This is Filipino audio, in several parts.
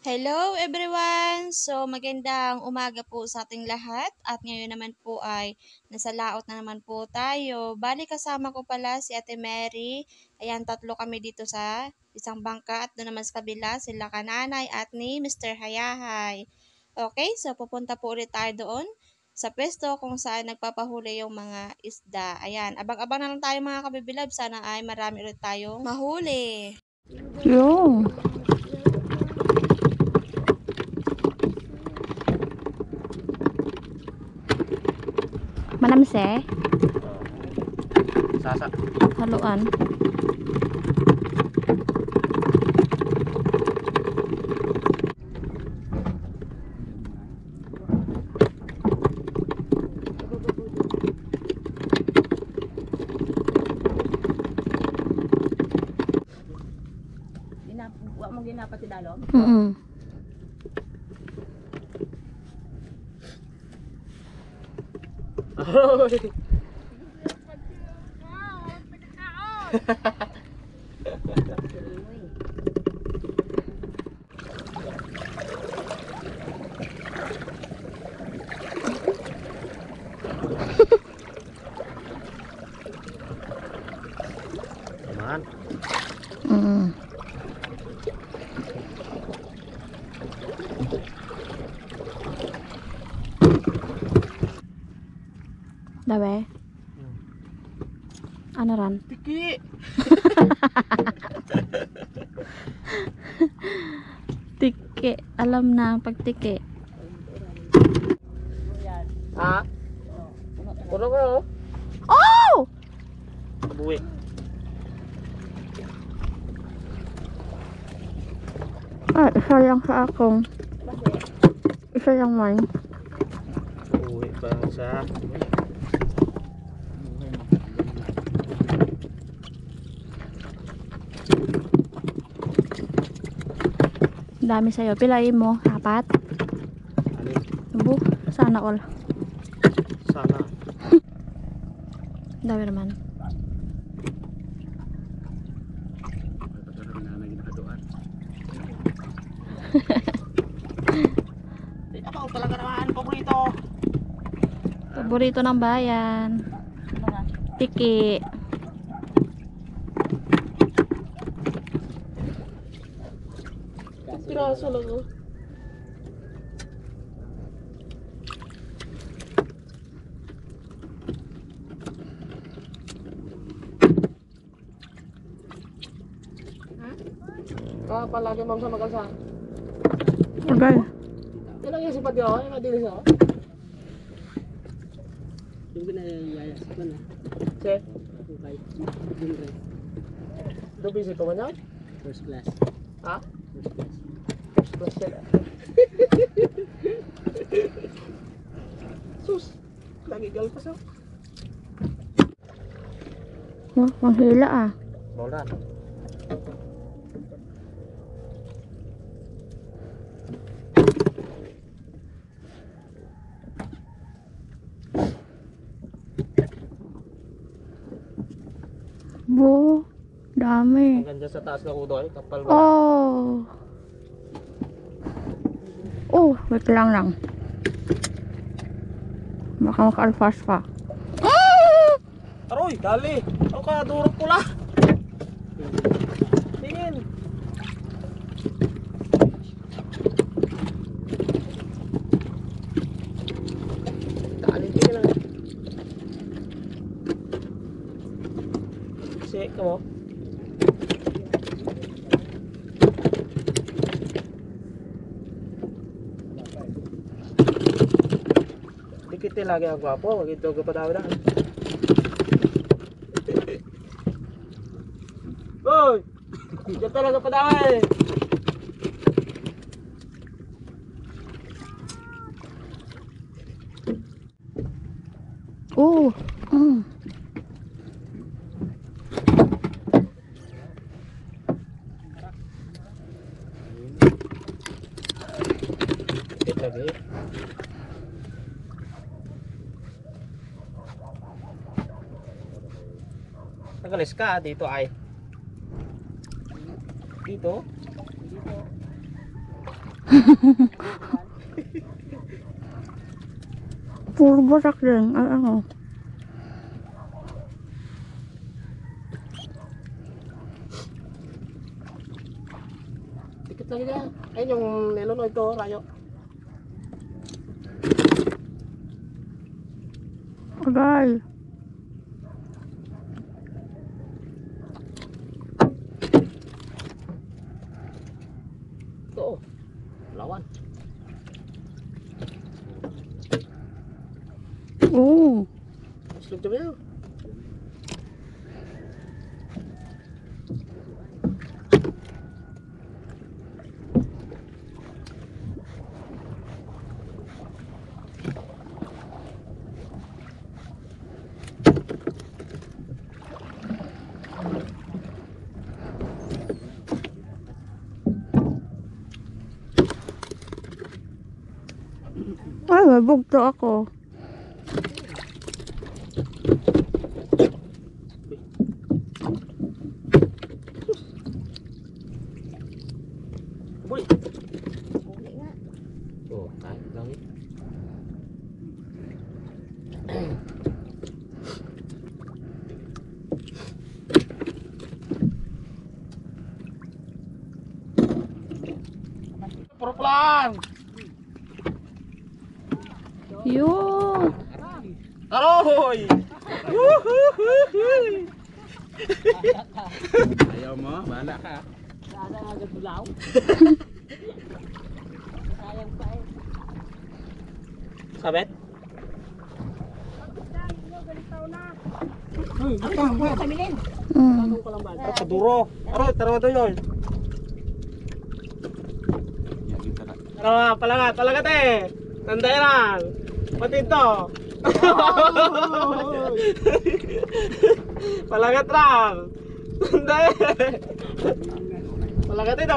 Hello everyone! So magandang umaga po sa ating lahat at ngayon naman po ay nasa laot na naman po tayo. Bali kasama ko pala si Ate Mary. Ayan, tatlo kami dito sa isang bangka at doon naman sa kabila sila kananay at ni Mr. Hayahay. Okay, so pupunta po ulit tayo doon sa pwesto kung saan nagpapahuli yung mga isda. Ayan, abang-abang na lang tayo mga kabibilab. Sana ay marami ulit tayong mahuli. Yung. Manamse. Sasa. Haluan. Wa mo ginapat si Dalom? Aman. Dawe. Ano ran? Tiki. Tike. Alam na pag tike. Ha? Kuno ko. Oh! Buwi. Ah, isa lang sa akong. Isa lang man. Buwi pa sa. Dami sa'yo. Pilayin mo. Apat. Alin? Bu. Sana all. Sana. Dami naman. Ako talaga naman paborito. Paborito ng bayan. Tiki. Piraso lang oh. Palagi ma'am sa magasa. Okay. Ilang yung sipat yun? Yung madilis yun? Yung pinayayas ko na. Che? Okay. Yung guys. Busy pa man yan? First class. Ha? First class. Plus yan. Sus! Lagi galpas oh. Oh, manghila ah. Bola. Bu. Dami. Hanggang dyan sa taas ng udoy, kapal mo. Oh. Oh, wait lang. Baka maka-alfas pa. Aroy, dali! Ako ka, durog pula! Tingin! Dali, tingin lang. Sik ka mo. Dikit lagi ang gwapo, magito ka pa daw na. Hoy! Diyan talaga pa daw eh! Oh. Dikit lagi. Nagalis ka dito ay. Dito. Puro barak din. Ay, ano. Dikit lagi na. Ayun yung niluloy ko, rayo. Agay. Ito oh. Lawan. Oo. Slug na ba yun? Ay, may bugto ako. Boy. Oh, tayo lang eh. Puro plan. Yun. Aroy! Ayaw mo, bahala ka. Sana agad bulaw. Sayang pa eh. Sabet? Kamilin. Mm. Ko lang ba? Tara, kaduro. Aroy, tara doon yun. Tara, palagat eh. Nanday lang. Pati ito. Palagat lang. Nanday. Palagat ito.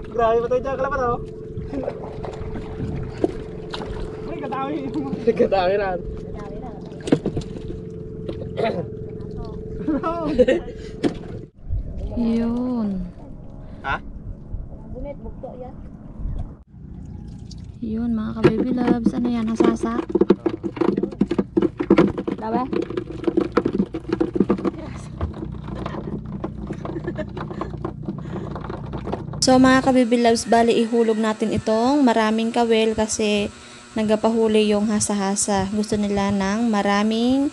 Grabe pa tayo dyan. Kala pa to. Ay, katawi. Katawi lang. Yun. Ha? Bunit, bugto yan. Yun, mga ka-baby loves. Ano yan? Hasasa? Dawe? So mga ka-baby loves, bali ihulog natin itong maraming kawel kasi nagpahuli yung hasa-hasa. Gusto nila ng maraming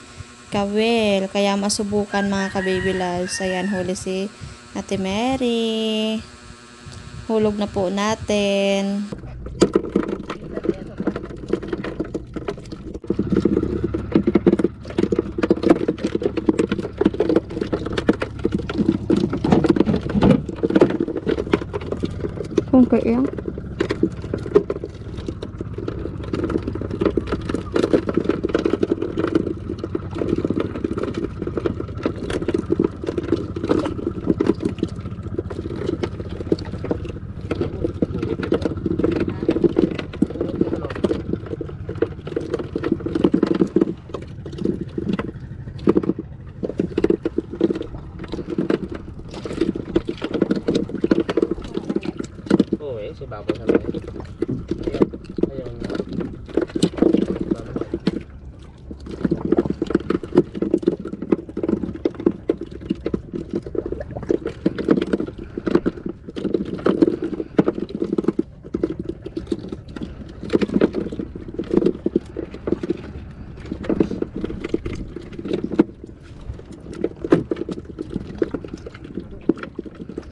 kawel. Kaya masubukan mga ka-baby loves. Ayan, huli si Ate Mary. Hulog na po natin. Kung kaya. Oo eh, si Babo sa mga. Ayaw na.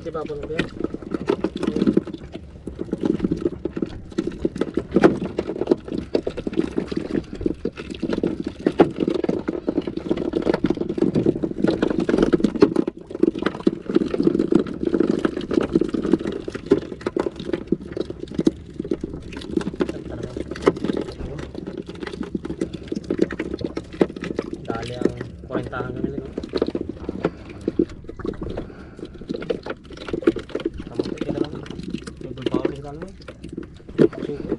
Si Babo na ba yan? Dali ang 40 hanggang nila, no? Kamuti, kita lang. Nagbabaw rin ka lang. Suko.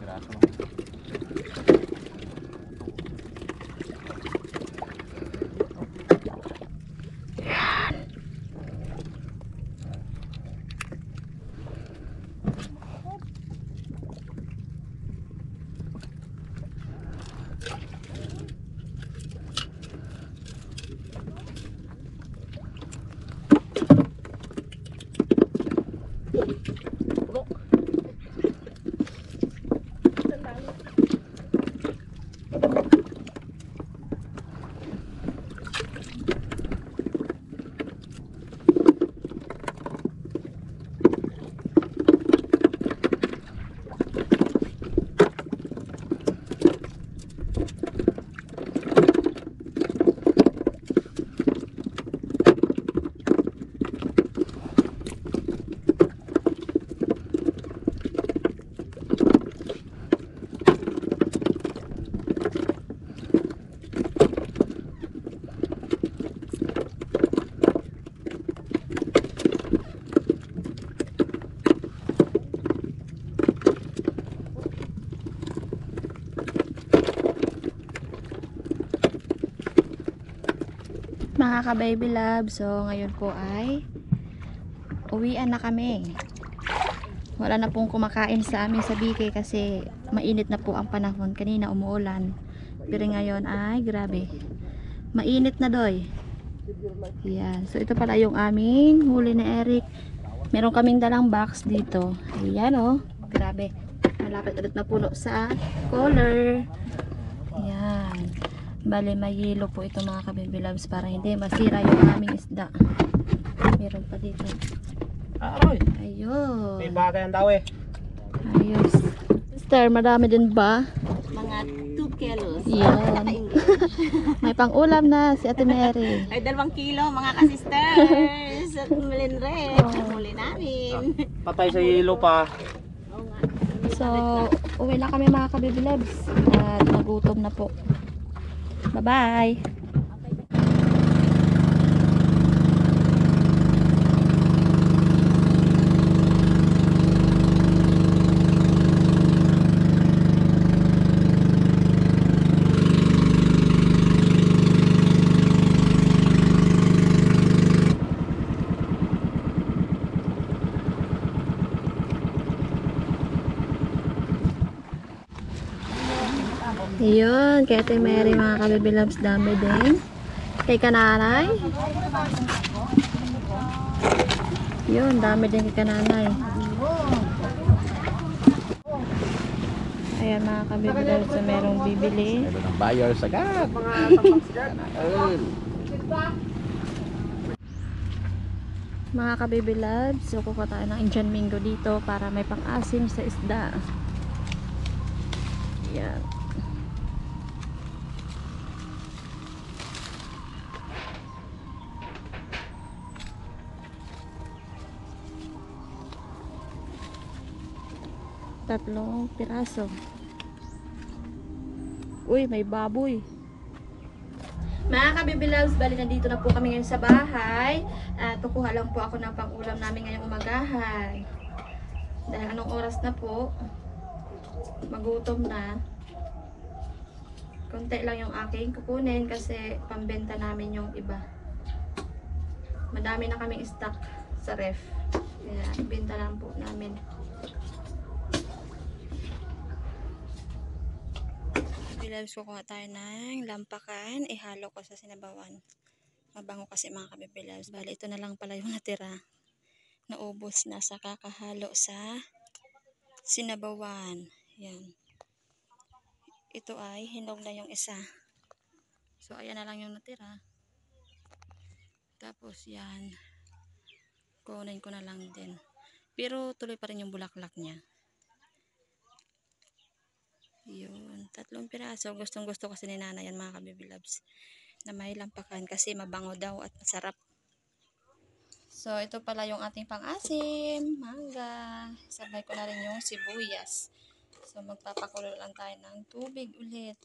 piraso. Mga ka-baby love, so ngayon po ay uwian na kami. Wala na pong kumakain sa amin sa BK kasi mainit na po ang panahon. Kanina umuulan, pero ngayon ay grabe, mainit na doy. Yan, so ito pala yung aming huli na Eric. Meron kaming dalang box dito. Ayan oh, grabe, malapit ulit na puno sa color. Yan, bali may yelo po ito mga ka-baby loves para hindi masira yung aming isda. Meron pa dito. Aroy! Ayun. May bagay ang daw eh. Ayos. Sister, madami din ba? Mga 2 kilos. Yan. May pang-ulam na si Ate Mary. Ay, 2 kilo mga ka-sisters. At mulin rin. Muli namin. Patay sa yelo pa. Oo nga. So, uwi na kami mga ka-baby loves. At nagutom na po. Bye-bye. Ayun, kay Ate Mary mga ka-baby loves, dami din. Kay kananay. Yun, dami din kay kananay. Ayan mga ka-baby loves, so merong bibili. Meron ng buyers agad. Mga ka-baby loves, so kukuha tayo ng Indian Mingo dito para may pang-asim sa isda. Ayan. Tatlong piraso. Uy, may baboy. Mga ka-baby loves, bali nandito na po kami ngayon sa bahay. At kukuha lang po ako ng pang-ulam namin ngayong umagahan. Dahil anong oras na po, magutom na. Konti lang yung aking kukunin kasi pambenta namin yung iba. Madami na kaming stock sa ref. Kaya ibenta lang po namin. Loves, kukuha tayo ng lampakan, ihalo ko sa sinabawan. Mabango kasi mga ka-baby loves. Bali, ito na lang pala yung natira. Naubos na sa kakahalo sa sinabawan. Yan. Ito ay hinog na yung isa. So, ayan na lang yung natira. Tapos, yan. Kunin ko na lang din. Pero, tuloy pa rin yung bulaklak niya. Yun, 3 piraso. Gustong gusto kasi ni Nana yan mga ka-baby loves, na may lampakan kasi mabango daw at masarap. So, ito pala yung ating pang-asim, mangga. Sabay ko na rin yung sibuyas. So, magpapakulo lang tayo ng tubig ulit.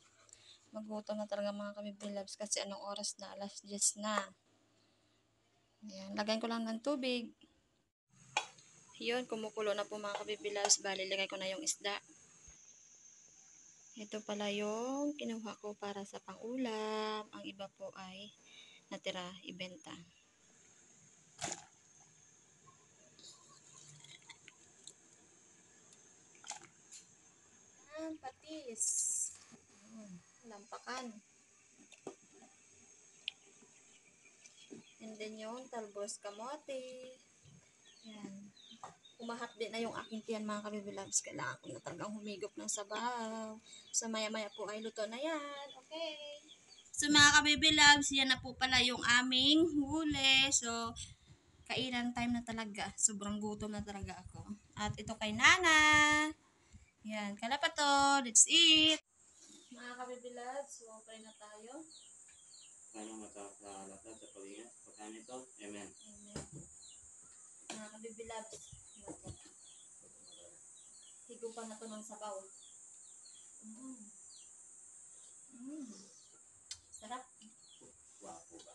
Magutom na talaga mga ka-baby loves kasi anong oras na? Alas 10 na. Ayan, lagyan ko lang ng tubig. Yun, kumukulo na po mga ka-baby loves. Bali, lagay ko na yung isda. Ito pala yung kinuha ko para sa pang-ulam. Ang iba po ay natira ibenta. Yan, patis. Lampakan. And then yung talbos kamote. Yan. Umahap din na yung aking tiyan mga kabibilabs. Kailangan ko na talagang humigop ng sabaw. So maya-maya po ay luto na yan. Okay. So mga kabibilabs, yan na po pala yung aming huli. So kainan time na talaga. Sobrang gutom na talaga ako. At ito kay Nana. Yan. Kala pa to. Let's eat. Mga kabibilabs, so okay na tayo. Ano matapos sa lahat sa palinga? Pagkaan ito? Amen. Amen. Mga kabibilabs, higupan na to ng sabaw. Sarap. Wapo ba?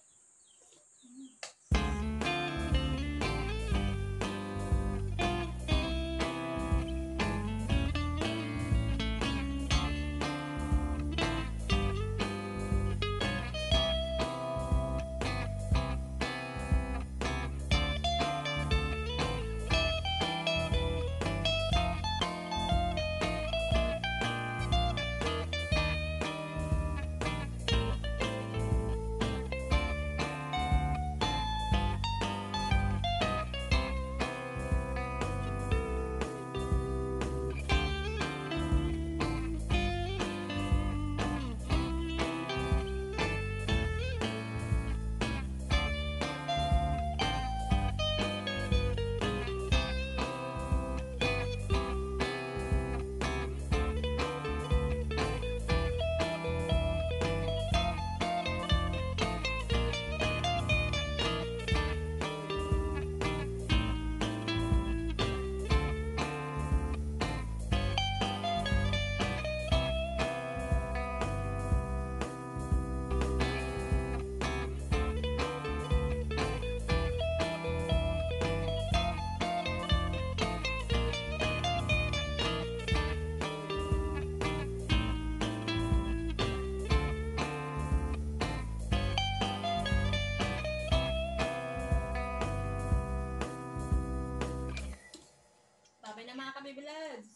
Bye-bye na mga kabibilabs.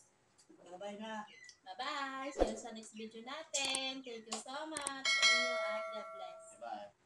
Bye na. Bye-bye. See you sa next video natin. Thank you so much sa inyo at God bless. Bye.